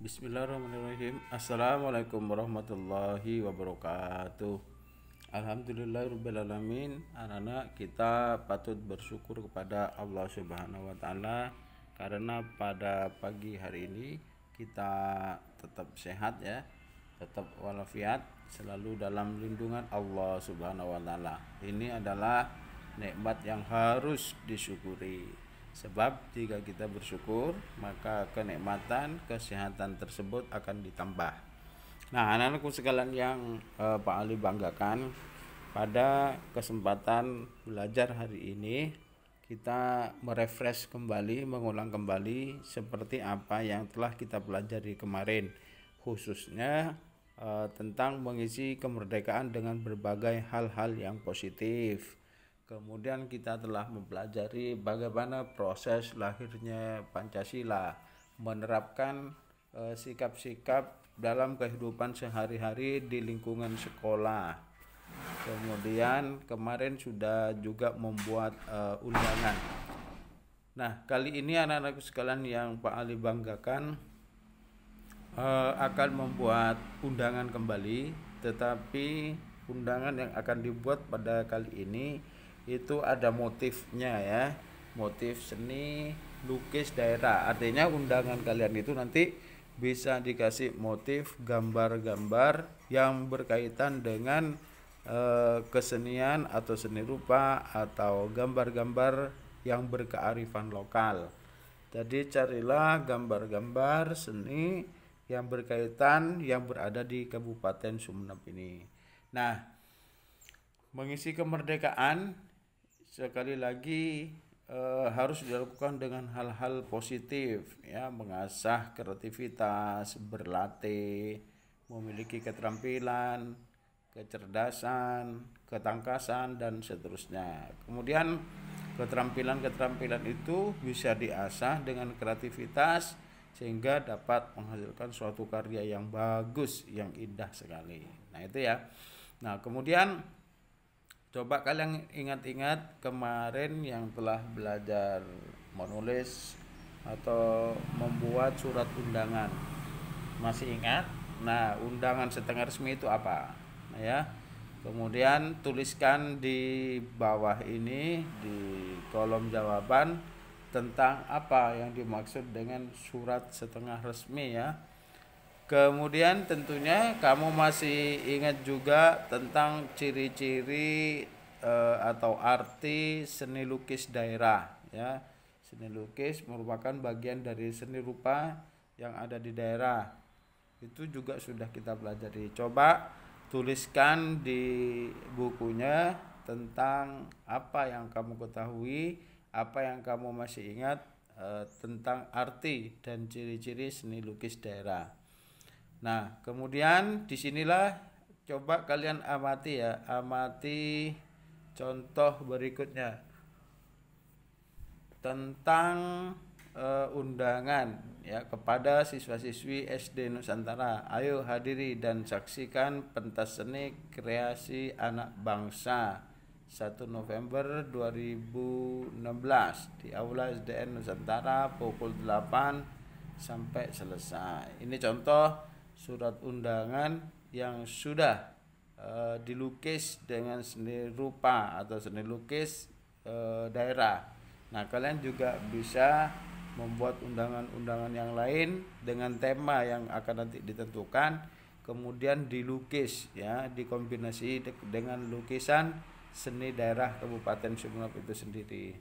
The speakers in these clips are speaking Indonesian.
Bismillahirrahmanirrahim. Assalamualaikum warahmatullahi wabarakatuh. Alhamdulillahirrahmanirrahim. Anak-anak, kita patut bersyukur kepada Allah Subhanahu wa Ta'ala karena pada pagi hari ini kita tetap sehat ya, tetap walafiat, selalu dalam lindungan Allah Subhanahu wa Ta'ala. Ini adalah nikmat yang harus disyukuri. Sebab jika kita bersyukur, maka kenikmatan kesehatan tersebut akan ditambah. Nah, anak-anakku sekalian yang Pak Ali banggakan, pada kesempatan belajar hari ini kita merefresh kembali, mengulang kembali seperti apa yang telah kita pelajari kemarin, khususnya tentang mengisi kemerdekaan dengan berbagai hal-hal yang positif. Kemudian kita telah mempelajari bagaimana proses lahirnya Pancasila, menerapkan sikap-sikap dalam kehidupan sehari-hari di lingkungan sekolah. Kemudian kemarin sudah juga membuat undangan. Nah, kali ini anak-anak sekalian yang Pak Ali banggakan akan membuat undangan kembali, tetapi undangan yang akan dibuat pada kali ini itu ada motifnya ya, motif seni lukis daerah. Artinya undangan kalian itu nanti bisa dikasih motif gambar-gambar yang berkaitan dengan kesenian atau seni rupa atau gambar-gambar yang berkearifan lokal. Jadi carilah gambar-gambar seni yang berkaitan yang berada di Kabupaten Sumeneb ini. Nah, mengisi kemerdekaan sekali lagi harus dilakukan dengan hal-hal positif ya, mengasah kreativitas, berlatih, memiliki keterampilan, kecerdasan, ketangkasan dan seterusnya. Kemudian keterampilan-keterampilan itu bisa diasah dengan kreativitas sehingga dapat menghasilkan suatu karya yang bagus, yang indah sekali. Nah, itu ya. Nah, kemudian coba kalian ingat-ingat kemarin yang telah belajar menulis atau membuat surat undangan. Masih ingat? Nah, undangan setengah resmi itu apa? Nah, ya. Kemudian tuliskan di bawah ini di kolom jawaban tentang apa yang dimaksud dengan surat setengah resmi ya. Kemudian tentunya kamu masih ingat juga tentang ciri-ciri atau arti seni lukis daerah ya. Seni lukis merupakan bagian dari seni rupa yang ada di daerah. Itu juga sudah kita pelajari. Coba tuliskan di bukunya tentang apa yang kamu ketahui, apa yang kamu masih ingat tentang arti dan ciri-ciri seni lukis daerah. Nah, kemudian disinilah coba kalian amati ya, amati contoh berikutnya tentang undangan ya kepada siswa-siswi SD Nusantara. Ayo hadiri dan saksikan pentas seni kreasi anak bangsa 1 November 2016 di Aula SDN Nusantara pukul 8 sampai selesai. Ini contoh surat undangan yang sudah dilukis dengan seni rupa atau seni lukis daerah. Nah, kalian juga bisa membuat undangan-undangan yang lain dengan tema yang akan nanti ditentukan, kemudian dilukis ya, dikombinasi dengan lukisan seni daerah Kabupaten Sumeneb itu sendiri.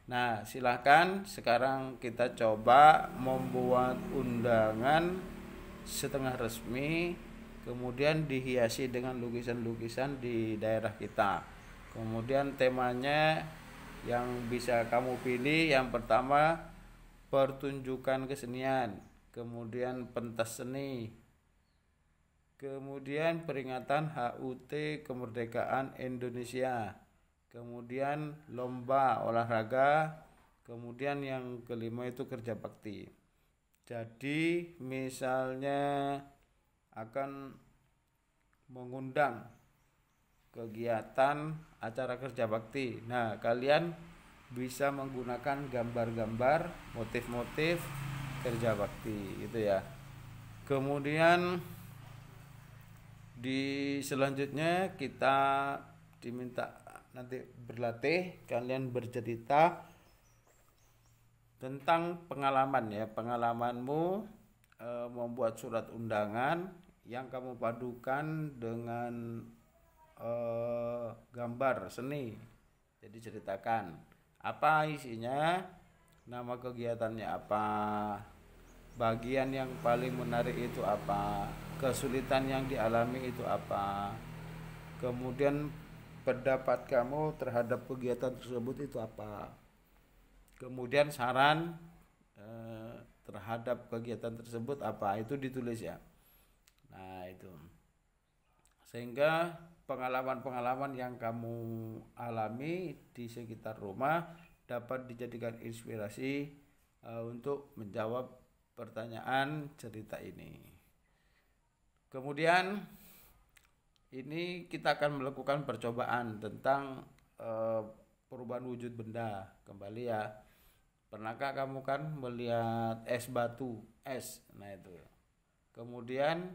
Nah, silakan sekarang kita coba membuat undangan setengah resmi, kemudian dihiasi dengan lukisan-lukisan di daerah kita. Kemudian temanya yang bisa kamu pilih, yang pertama pertunjukan kesenian, kemudian pentas seni, kemudian peringatan HUT Kemerdekaan Indonesia, kemudian lomba olahraga, kemudian yang kelima itu kerja bakti. Jadi misalnya akan mengundang kegiatan acara kerja bakti. Nah, kalian bisa menggunakan gambar-gambar motif-motif kerja bakti gitu ya. Kemudian di selanjutnya kita diminta nanti berlatih, kalian bercerita tentang pengalaman ya, pengalamanmu membuat surat undangan yang kamu padukan dengan gambar seni. Jadi ceritakan apa isinya, nama kegiatannya apa, bagian yang paling menarik itu apa, kesulitan yang dialami itu apa, kemudian pendapat kamu terhadap kegiatan tersebut itu apa, kemudian saran terhadap kegiatan tersebut apa, itu ditulis ya. Nah itu, sehingga pengalaman-pengalaman yang kamu alami di sekitar rumah dapat dijadikan inspirasi untuk menjawab pertanyaan cerita ini. Kemudian ini kita akan melakukan percobaan tentang perubahan wujud benda kembali ya. Pernahkah kamu kan melihat es batu, es, nah itu. Kemudian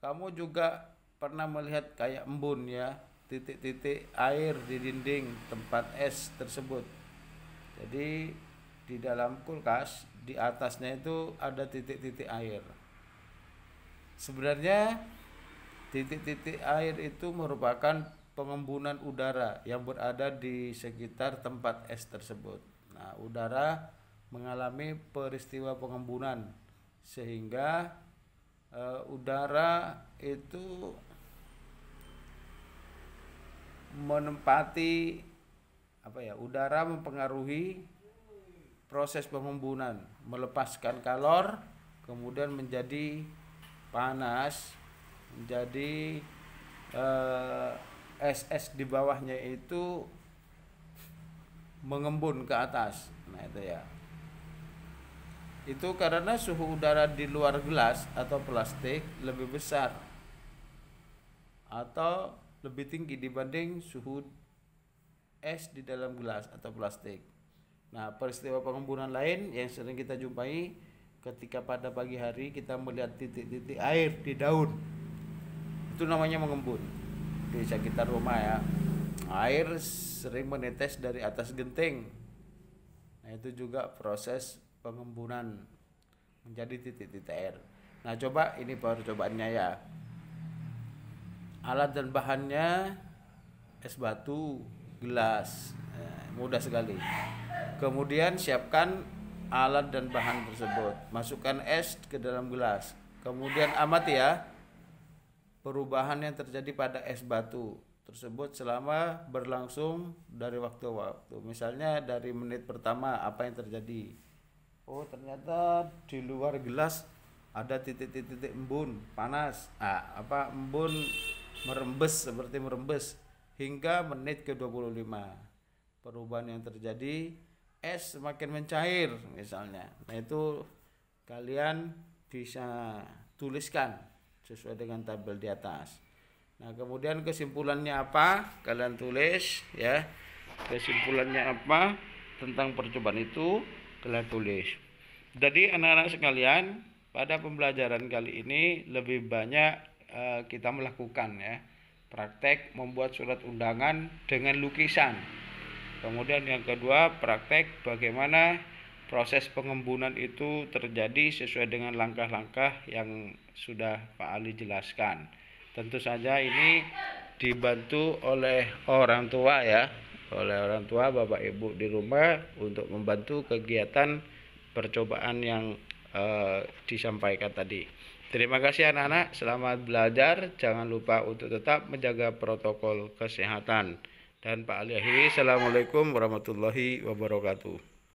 kamu juga pernah melihat kayak embun ya, titik-titik air di dinding tempat es tersebut. Jadi di dalam kulkas di atasnya itu ada titik-titik air. Sebenarnya titik-titik air itu merupakan pengembunan udara yang berada di sekitar tempat es tersebut. Nah, udara mengalami peristiwa pengembunan sehingga udara itu menempati udara mempengaruhi proses pengembunan, melepaskan kalor, kemudian menjadi panas, menjadi es di bawahnya itu mengembun ke atas. Nah itu ya, itu karena suhu udara di luar gelas atau plastik lebih besar atau lebih tinggi dibanding suhu es di dalam gelas atau plastik. Nah, peristiwa pengembunan lain yang sering kita jumpai ketika pada pagi hari kita melihat titik-titik air di daun, itu namanya mengembun di sekitar rumah ya. Air sering menetes dari atas genting. Nah, itu juga proses pengembunan menjadi titik-titik air. Nah, coba ini percobaannya ya. Alat dan bahannya es batu, gelas, mudah sekali. Kemudian siapkan alat dan bahan tersebut, masukkan es ke dalam gelas. Kemudian amati ya perubahan yang terjadi pada es batu tersebut selama berlangsung dari waktu ke waktu. Misalnya dari menit pertama apa yang terjadi? Oh, ternyata di luar gelas ada titik-titik embun panas. Embun merembes, seperti merembes hingga menit ke-25. Perubahan yang terjadi, es semakin mencair misalnya. Nah, itu kalian bisa tuliskan sesuai dengan tabel di atas. Nah, kemudian kesimpulannya apa? Kalian tulis ya. Kesimpulannya apa tentang percobaan itu? Kalian tulis. Jadi anak-anak sekalian, pada pembelajaran kali ini lebih banyak kita melakukan ya praktek membuat surat undangan dengan lukisan. Kemudian yang kedua, praktek bagaimana proses pengembunan itu terjadi sesuai dengan langkah-langkah yang sudah Pak Ali jelaskan. Tentu saja ini dibantu oleh orang tua ya, oleh orang tua Bapak Ibu di rumah untuk membantu kegiatan percobaan yang disampaikan tadi. Terima kasih anak-anak, selamat belajar. Jangan lupa untuk tetap menjaga protokol kesehatan. Dan Pak Ali akhiri, Assalamualaikum warahmatullahi wabarakatuh.